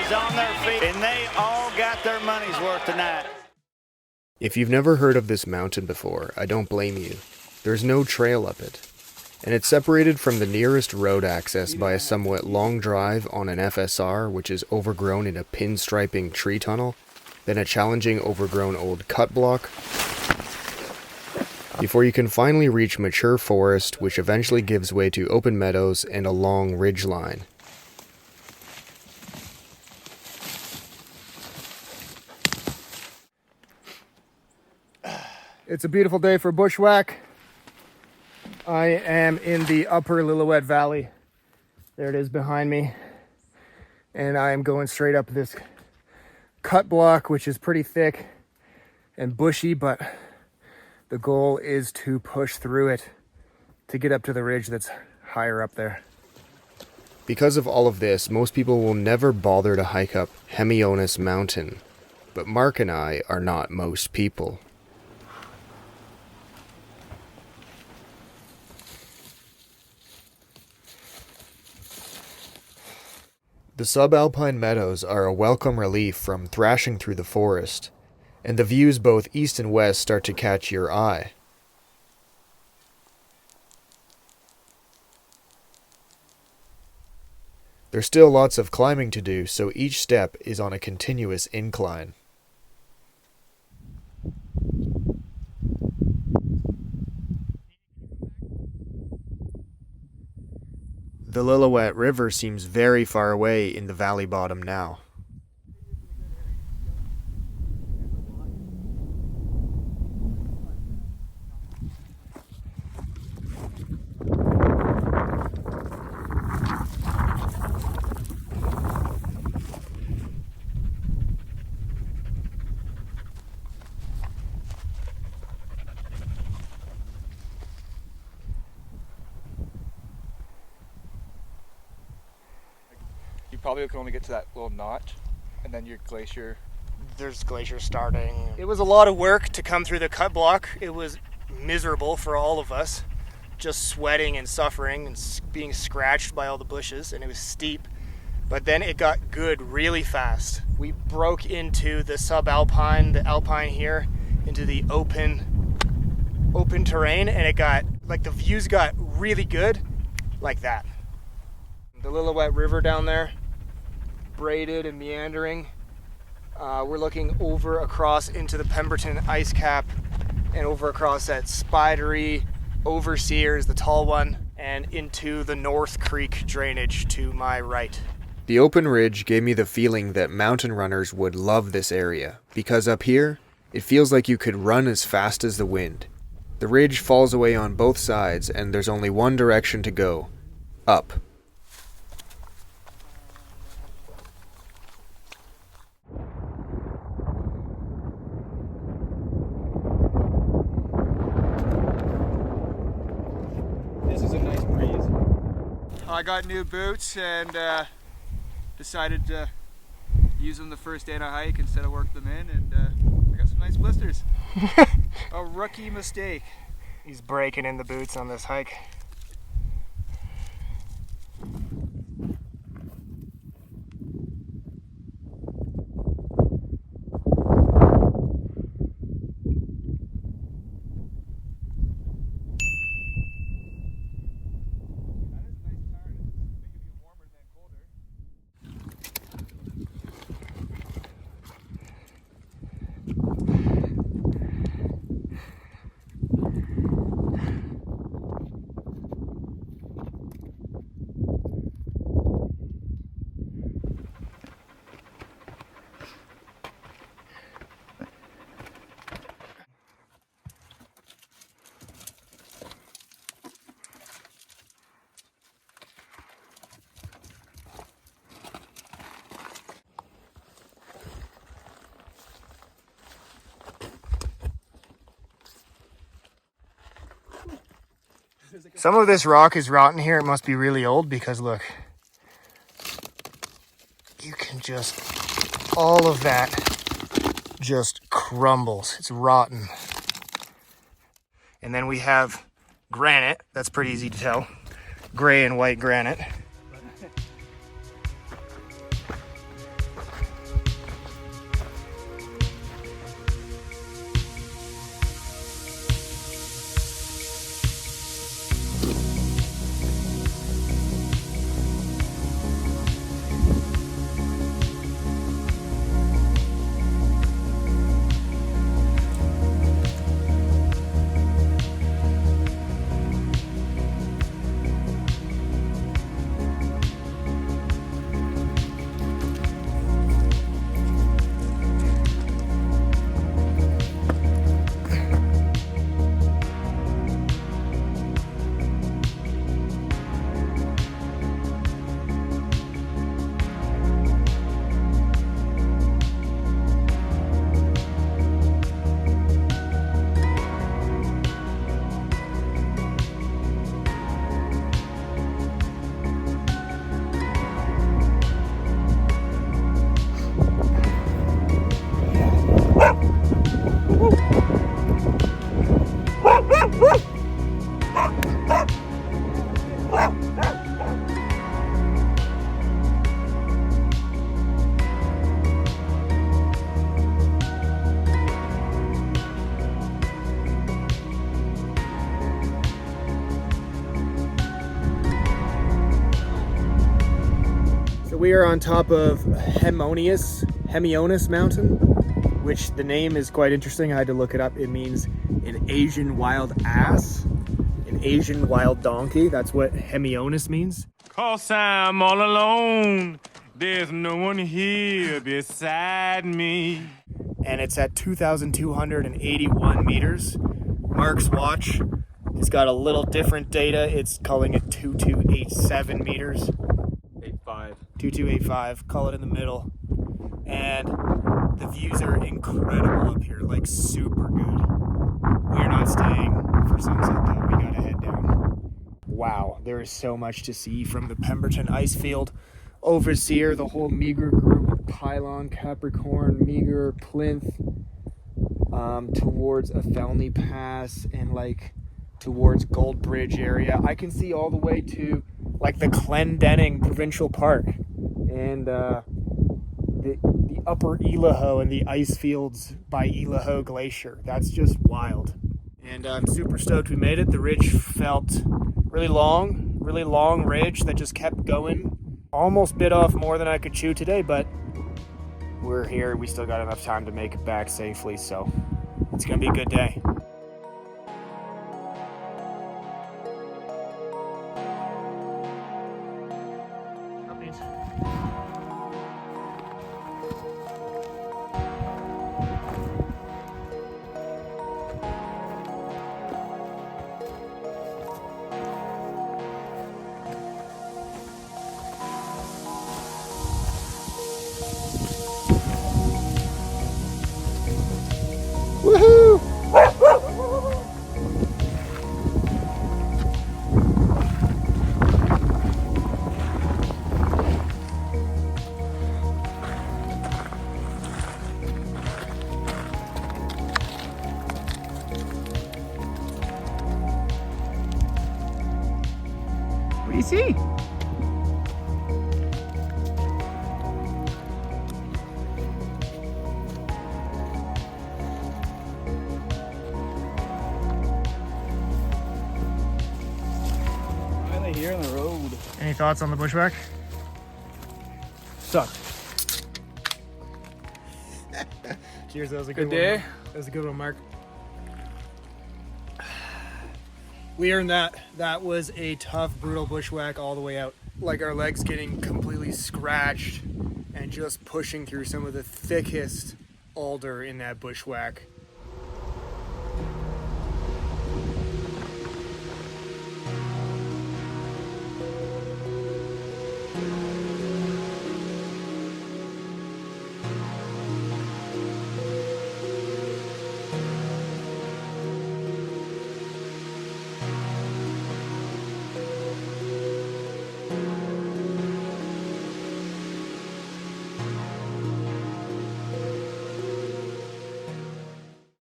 Everybody's on their feet, and they all got their money's worth tonight. If you've never heard of this mountain before, I don't blame you. There's no trail up it, and it's separated from the nearest road access by a somewhat long drive on an FSR, which is overgrown in a pinstriping tree tunnel, then a challenging overgrown old cut block, before you can finally reach mature forest, which eventually gives way to open meadows and a long ridge line. It's a beautiful day for bushwhack. I am in the Upper Lillooet Valley. There it is behind me. And I am going straight up this cut block, which is pretty thick and bushy, but the goal is to push through it to get up to the ridge that's higher up there. Because of all of this, most people will never bother to hike up Hemionus Mountain, but Mark and I are not most people. The subalpine meadows are a welcome relief from thrashing through the forest, and the views both east and west start to catch your eye. There's still lots of climbing to do, so each step is on a continuous incline. The Lillooet River seems very far away in the valley bottom now. You probably can only get to that little notch, and then your glacier. There's glacier starting. It was a lot of work to come through the cut block. It was miserable for all of us, just sweating and suffering and being scratched by all the bushes, and it was steep. But then it got good really fast. We broke into the subalpine, the alpine here, into the open terrain, and it got, like, the views got really good, like that. The Lillooet River down there, braided and meandering. We're looking over across into the Pemberton Icecap and over across that spidery Overseers, the tall one, and into the North Creek drainage to my right. The open ridge gave me the feeling that mountain runners would love this area, because up here, it feels like you could run as fast as the wind. The ridge falls away on both sides, and there's only one direction to go: up. This is a nice breeze. I got new boots and decided to use them the first day on a hike instead of work them in, and I got some nice blisters. A rookie mistake. He's breaking in the boots on this hike. Some of this rock is rotten here. It must be really old because look, you can just, all of that just crumbles. It's rotten. And then we have granite. That's pretty easy to tell. Gray and white granite. So we are on top of Hemionus Mountain, which the name is quite interesting. I had to look it up. It means an Asian wild ass, an Asian wild donkey. That's what Hemionus means. 'Cause I'm all alone. There's no one here beside me. And it's at 2,281 meters. Mark's watch has got a little different data. It's calling it 2287 meters. 2285, call it in the middle. And the views are incredible up here, like super good. We're not staying for sunset though, we gotta head down. Wow, there is so much to see from the Pemberton Icefield, Overseer, the whole Meager group, Pylon, Capricorn, Meager, Plinth, towards Athelney Pass and like towards Gold Bridge area. I can see all the way to like the Clendenning Provincial Park and the Upper Lillooet and the ice fields by Lillooet Glacier. That's just wild. And I'm super stoked we made it. The ridge felt really long ridge that just kept going. Almost bit off more than I could chew today, but we're here. We still got enough time to make it back safely, so it's gonna be a good day. Woohoo! What do you see? Here on the road. Any thoughts on the bushwhack? Sucked. Cheers, that was a good day. one. That was a good one, Mark. We earned that. That was a tough, brutal bushwhack all the way out. Like our legs getting completely scratched and just pushing through some of the thickest alder in that bushwhack.